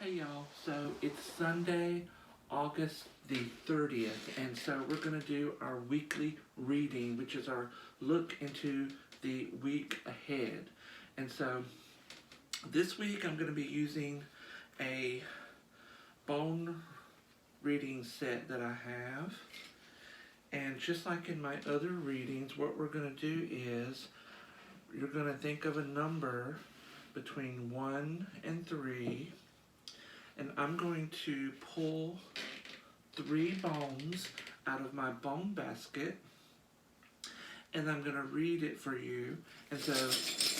Hey y'all, so it's Sunday, August the 30th, and so we're going to do our weekly reading, which is our look into the week ahead. And so this week I'm going to be using a bone reading set that I have. And just like in my other readings, what we're going to do is you're going to think of a number between 1 and 3. And I'm going to pull 3 bones out of my bone basket, and I'm going to read it for you. And so,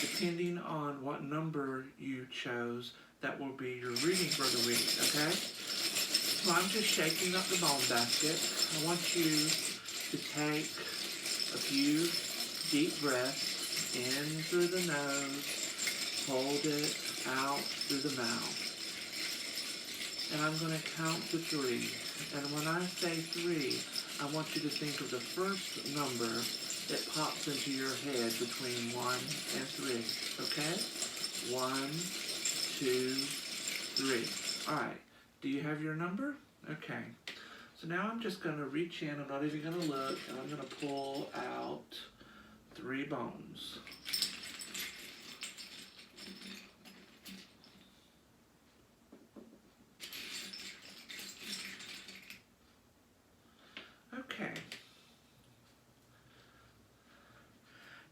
depending on what number you chose, that will be your reading for the week, okay? So I'm just shaking up the bone basket. I want you to take a few deep breaths in through the nose, hold it out through the mouth. And I'm going to count to 3. And when I say 3, I want you to think of the first number that pops into your head between 1 and 3. Okay? 1, 2, 3. Alright. Do you have your number? Okay. So now I'm just going to reach in. I'm not even going to look. And I'm going to pull out 3 bones. Okay.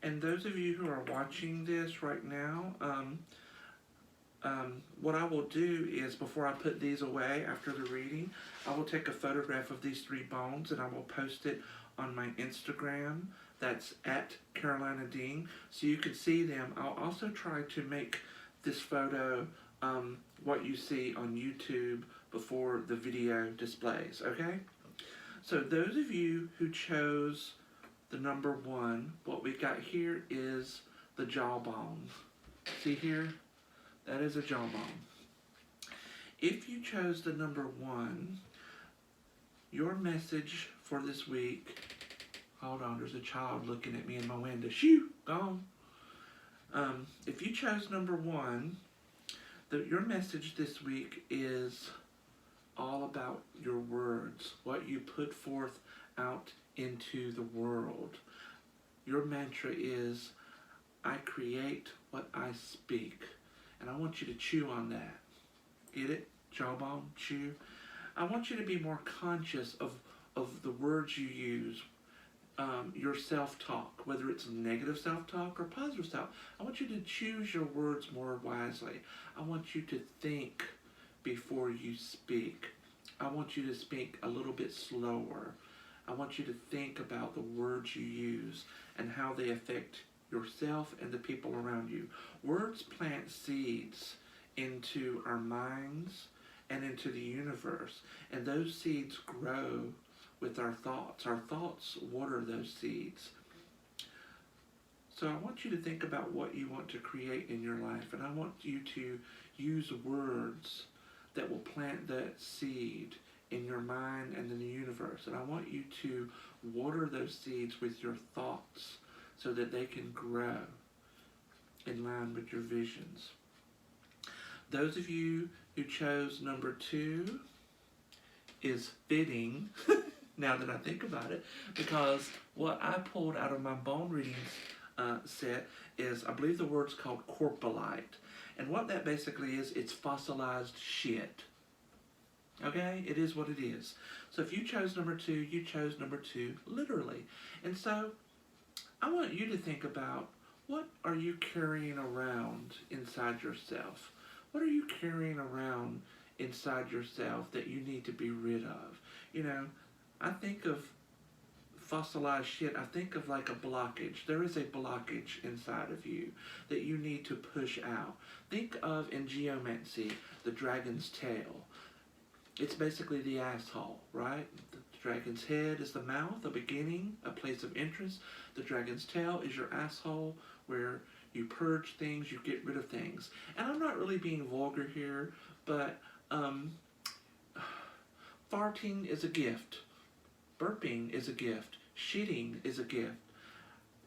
And those of you who are watching this right now, what I will do is before I put these away after the reading, I will take a photograph of these 3 bones and I will post it on my Instagram. That's at Carolina Dean, so you can see them. I'll also try to make this photo what you see on YouTube before the video displays, okay? So those of you who chose the number 1, what we got here is the jawbone. See here? That is a jawbone. If you chose the number 1, your message for this week, hold on, there's a child looking at me in my window. Shoo, gone. If you chose number 1, your message this week is all about your words, what you put forth out into the world. Your mantra is, I create what I speak. And I want you to chew on that. Get it? Jawbone, chew. I want you to be more conscious of the words you use. Your self-talk, whether it's negative self-talk or positive self. I want you to choose your words more wisely. I want you to think before you speak. I want you to speak a little bit slower. I want you to think about the words you use and how they affect yourself and the people around you. Words plant seeds into our minds and into the universe, and those seeds grow with our thoughts. Our thoughts water those seeds. So I want you to think about what you want to create in your life, and I want you to use words that will plant that seed in your mind and in the universe. And I want you to water those seeds with your thoughts so that they can grow in line with your visions. Those of you who chose number 2 is fitting, now that I think about it, because what I pulled out of my bone readings set is, I believe the word's called corpulite. And what that basically is, it's fossilized shit. Okay? It is what it is. So if you chose number 2, you chose number 2 literally. And so I want you to think about, what are you carrying around inside yourself? What are you carrying around inside yourself that you need to be rid of? You know, I think of fossilized shit, I think of like a blockage. There is a blockage inside of you that you need to push out. Think of, in geomancy, the dragon's tail. It's basically the asshole, right? The dragon's head is the mouth, a beginning, a place of entrance. The dragon's tail is your asshole, where you purge things, you get rid of things. And I'm not really being vulgar here, but farting is a gift. Burping is a gift. Shitting is a gift.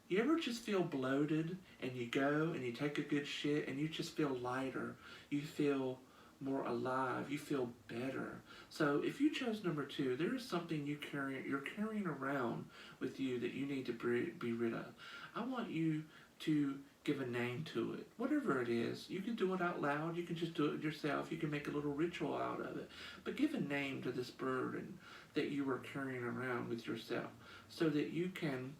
You ever just feel bloated and you go and you take a good shit and you just feel lighter? You feel more alive. You feel better. So if you chose number 2, there is something you're carrying around with you that you need to be rid of. I want you to give a name to it. Whatever it is, you can do it out loud. You can just do it yourself. You can make a little ritual out of it. But give a name to this burden that you are carrying around with yourself so that you can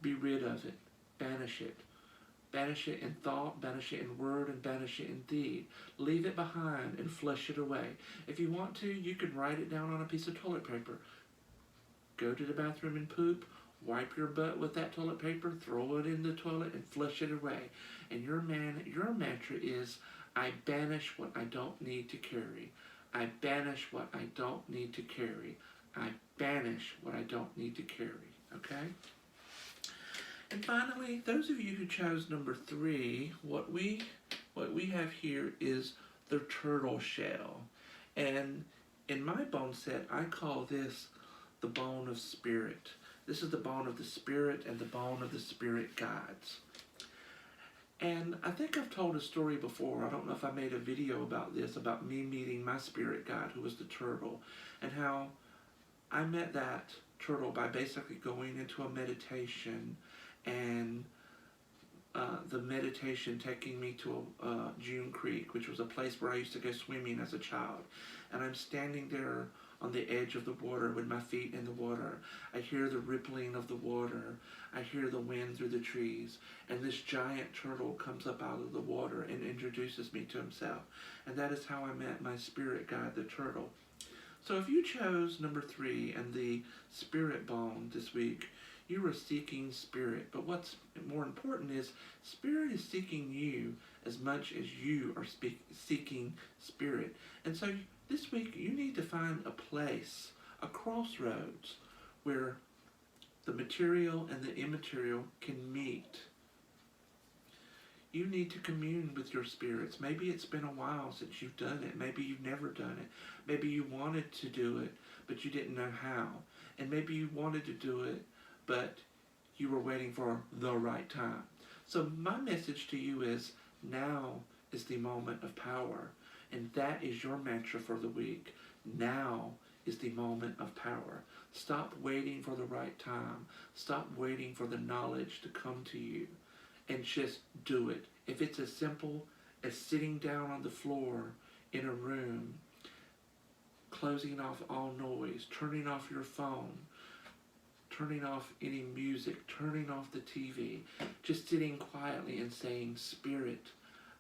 be rid of it, banish it. Banish it in thought, banish it in word, and banish it in deed. Leave it behind and flush it away. If you want to, you can write it down on a piece of toilet paper. Go to the bathroom and poop, wipe your butt with that toilet paper, throw it in the toilet, and flush it away. And your mantra is, I banish what I don't need to carry. I banish what I don't need to carry. I banish what I don't need to carry. Okay? And finally, those of you who chose number 3, what we have here is the turtle shell. And in my bone set, I call this the bone of spirit. This is the bone of the spirit and the bone of the spirit guides. And I think I've told a story before. I don't know if I made a video about this, about me meeting my spirit guide, who was the turtle, and how I met that turtle by basically going into a meditation, and the meditation taking me to June Creek, which was a place where I used to go swimming as a child. And I'm standing there on the edge of the water with my feet in the water. I hear the rippling of the water. I hear the wind through the trees. And this giant turtle comes up out of the water and introduces me to himself. And that is how I met my spirit guide, the turtle. So if you chose number 3 and the spirit bone this week, you are seeking spirit. But what's more important is spirit is seeking you as much as you are seeking spirit. And so this week you need to find a place, a crossroads, where the material and the immaterial can meet. You need to commune with your spirits. Maybe it's been a while since you've done it. Maybe you've never done it. Maybe you wanted to do it, but you didn't know how. And maybe you wanted to do it, but you were waiting for the right time. So my message to you is, now is the moment of power. And that is your mantra for the week. Now is the moment of power. Stop waiting for the right time. Stop waiting for the knowledge to come to you. And just do it. If it's as simple as sitting down on the floor in a room, closing off all noise, turning off your phone, turning off any music, turning off the TV, just sitting quietly and saying, Spirit,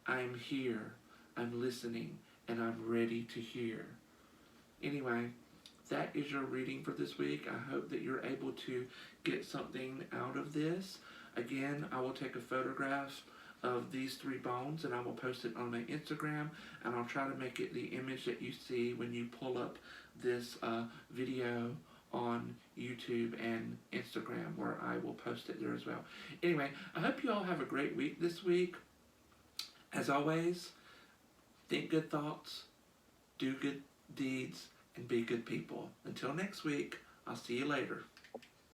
I'm here, I'm listening, and I'm ready to hear. Anyway, that is your reading for this week. I hope that you're able to get something out of this. Again, I will take a photograph of these 3 bones and I will post it on my Instagram, and I'll try to make it the image that you see when you pull up this video on YouTube and Instagram, where I will post it there as well. Anyway, I hope you all have a great week this week. As always, think good thoughts, do good deeds, and be good people. Until next week, I'll see you later.